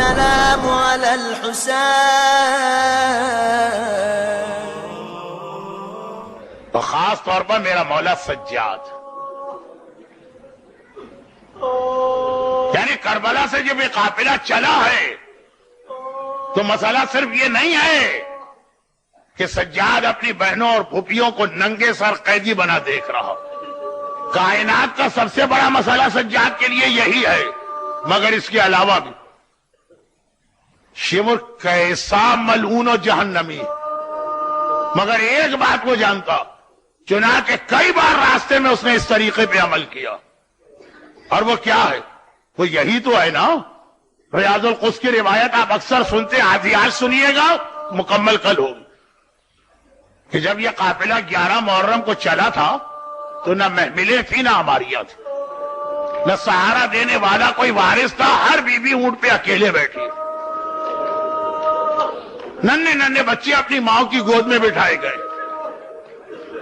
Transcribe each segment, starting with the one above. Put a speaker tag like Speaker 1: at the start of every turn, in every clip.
Speaker 1: السلام على الحسين.
Speaker 2: تو خاص طور پر میرا مولا سجاد، یعنی کربلا سے جب یہ قافلہ چلا ہے تو مسئلہ صرف یہ نہیں ہے کہ سجاد اپنی بہنوں اور پھوپھیوں کو ننگے سر قیدی بنا دیکھ رہا. کائنات کا سب سے بڑا مسئلہ سجاد کے لیے یہی ہے، مگر اس کے علاوہ بھی شمر کیسا ملعون و جہنمی، مگر ایک بات وہ جانتا، چنانچہ کئی بار راستے میں اس نے اس طریقے پہ عمل کیا. اور وہ کیا ہے؟ وہ یہی تو ہے نا، ریاض القدس کی روایت آپ اکثر سنتے، آج سنیے گا، مکمل کل ہوگی، کہ جب یہ قافلہ 11 محرم کو چلا تھا تو نہ محملیں تھی نہ عماریاں تھی، نہ سہارا دینے والا کوئی وارث تھا، ہر بیوی اونٹ پہ اکیلے بیٹھی، ننھے ننھے بچے اپنی ماں کی گود میں بٹھائے گئے،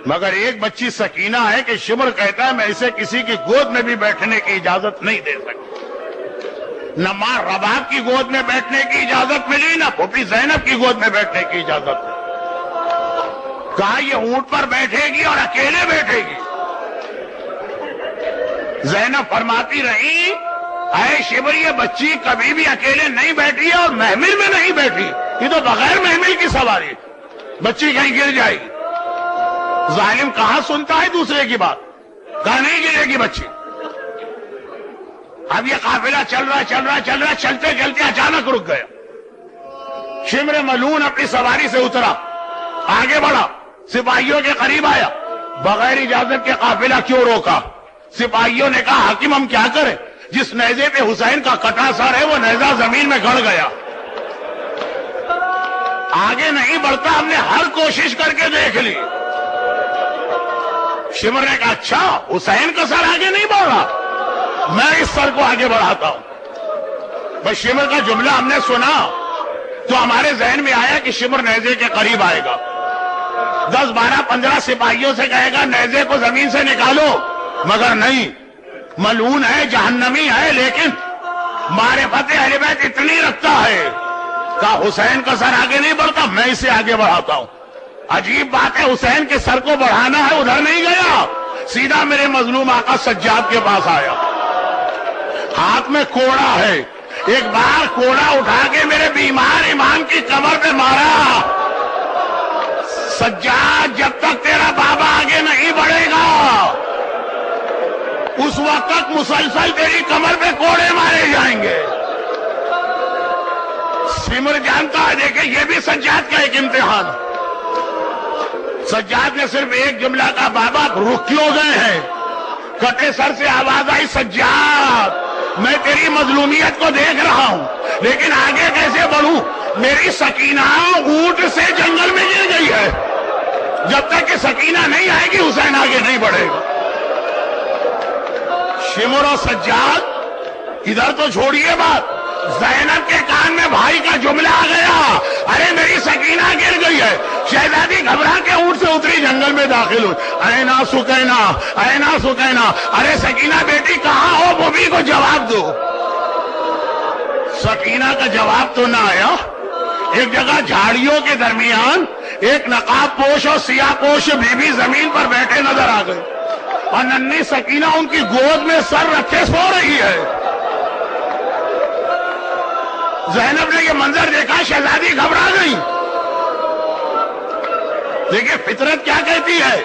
Speaker 2: مگر ایک بچی سکینہ ہے کہ شمر کہتا ہے میں اسے کسی کی گود میں بھی بیٹھنے کی اجازت نہیں دے سکتی. نہ ماں رباب کی گود میں بیٹھنے کی اجازت ملی، نہ پھوپھی زینب کی گود میں بیٹھنے کی اجازت ملی. کہا یہ اونٹ پر بیٹھے گی اور اکیلے بیٹھے گی. زینب فرماتی رہی اے شمر یہ بچی کبھی بھی اکیلے نہیں بیٹھی ہے اور محمل میں نہیں بیٹھی، یہ تو بغیر محمل کی سواری، بچی کہیں گر جائے گی. ظالم کہاں سنتا ہے دوسرے کی بات، کہاں نہیں گرے گی بچی. اب یہ قافلہ چل رہا چلتے چلتے اچانک رک گیا. شمر ملعون اپنی سواری سے اترا، آگے بڑھا، سپاہیوں کے قریب آیا. بغیر اجازت کے قافلہ کیوں روکا؟ سپاہیوں نے کہا حاکم ہم کیا کریں، جس نیزے پہ حسین کا کٹا سر ہے وہ نیزہ زمین میں گڑ گیا، آگے نہیں بڑھتا، ہم نے ہر کوشش کر کے دیکھ لی. شمر نے کہا اچھا حسین کا سر آگے نہیں بڑھ رہا، میں اس سر کو آگے بڑھاتا ہوں. بس شمر کا جملہ ہم نے سنا تو ہمارے ذہن میں آیا کہ شمر نیزے کے قریب آئے گا، 10 12 15 سپاہیوں سے کہے گا نیزے کو زمین سے نکالو، مگر نہیں، ملعون ہے، جہنمی ہے، لیکن معرفت اہل بیت اتنی رکھتا ہے کہ حسین کا سر آگے نہیں بڑھتا، میں اسے آگے بڑھاتا ہوں. عجیب بات ہے، حسین کے سر کو بڑھانا ہے، ادھر نہیں گیا، سیدھا میرے مظلوم آقا سجاد کے پاس آیا، ہاتھ میں کوڑا ہے. ایک بار کوڑا اٹھا کے میرے بیمار امام کی کمر پہ مارا. سجاد جب تک تیرا بابا آگے نہیں بڑھے گا اس وقت تک مسلسل تیری کمر پہ کوڑے مارے جائیں گے. سمر جانتا ہے، دیکھیں یہ بھی سجاد کا ایک امتحان. سجاد نے صرف ایک جملہ کا بابا رک کیوں گئے ہیں؟ کٹے سر سے آواز آئی سجاد میں تیری مظلومیت کو دیکھ رہا ہوں لیکن آگے کیسے بڑھوں؟ میری سکینہ اونٹ سے جنگل میں گر گئی ہے، جب تک کہ سکینہ نہیں آئے گی حسین آگے نہیں بڑھے گا. شمر و سجاد ادھر تو چھوڑیے بات، زینب کے کان میں بھائی کا جملہ آ گیا، ارے میری سکینہ گر گئی ہے. شہزادی گھبرا کے اونٹ سے اتری، جنگل میں داخل ہوئی. اینا سکینہ، اینا سکینہ، ارے سکینہ بیٹی کہاں ہو، بوبی کو جواب دو. سکینہ کا جواب تو نہ آیا. ایک جگہ جھاڑیوں کے درمیان ایک نقاب پوش اور سیاہ پوش بی بی زمین پر بیٹھے نظر آ گئے اور ننھی سکینہ ان کی گود میں سر رکھے سو رہی ہے. زینب نے یہ منظر دیکھا، شہزادی گھبرا گئی. دیکھیں فطرت کیا کہتی ہے،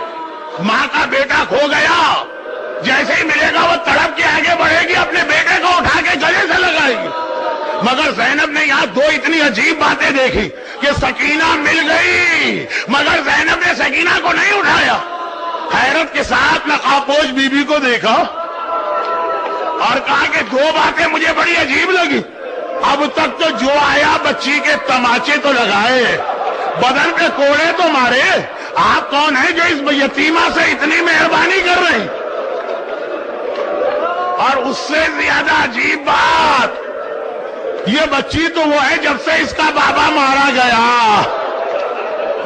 Speaker 2: ماں کا بیٹا کھو گیا، جیسے ہی ملے گا وہ تڑپ کے آگے بڑھے گی، اپنے بیٹے کو اٹھا کے گلے سے لگائے گی. مگر زینب نے یہاں دو اتنی عجیب باتیں دیکھی کہ سکینہ مل گئی مگر زینب نے سکینہ کو نہیں اٹھایا. حیرت کے ساتھ نقابپوش بی بی کو دیکھا اور کہا کہ دو باتیں مجھے بڑی عجیب لگی. اب تک تو جو آیا بچی کے تماچے تو لگائے، بدن پہ کوڑے تو مارے، آپ کون ہیں جو اس یتیمہ سے اتنی مہربانی کر رہے ہیں؟ اور اس سے زیادہ عجیب بات، یہ بچی تو وہ ہے جب سے اس کا بابا مارا گیا،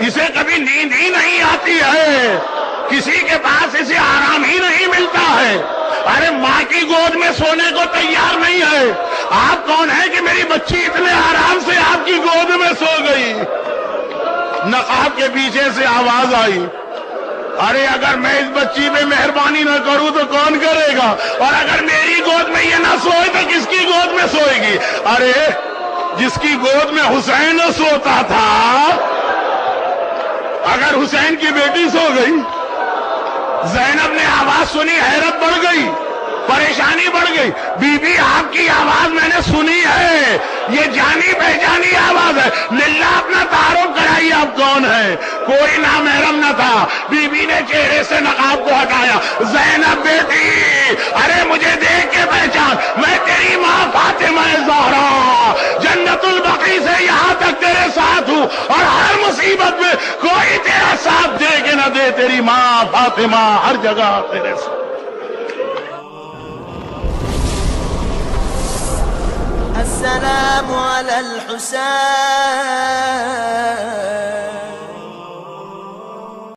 Speaker 2: اسے کبھی نیند ہی نہیں آتی ہے، کسی کے پاس اسے آرام ہی نہیں ملتا ہے. ارے ماں کی گود میں سونے کو تیار نہیں ہے، آپ کون ہیں کہ میری بچی اتنے آرام سے آپ کی گود میں سو گئی؟ نقاب کے پیچھے سے آواز آئی، ارے اگر میں اس بچی پہ مہربانی نہ کروں تو کون کرے گا؟ اور اگر میری گود میں یہ نہ سوئے تو کس کی گود میں سوئے گی؟ ارے جس کی گود میں حسین سوتا تھا، اگر حسین کی بیٹی سو گئی، زینب نے آواز سنی، حیرت بڑھ گئی، پریشانی بڑھ گئی، بی بی آپ کی آواز میں نے سنی ہے، یہ جانی پہچانی آواز ہے، للہ اپنا تعارف کرائیے آپ کون ہیں؟ کوئی نامحرم نہ تھا، بی بی نے چہرے سے نقاب کو ہٹایا، زینب بیٹی، ارے مجھے دیکھ کے پہچان، میں تیری ماں فاطمہ زہرا، جنت البقیع سے یہاں تک تیرے ساتھ ہوں، اور ہر مصیبت میں کوئی تیرا ساتھ دے کہ نہ دے، تیری ماں فاطمہ ہر جگہ تیرے ساتھ۔
Speaker 1: السلام على الحسين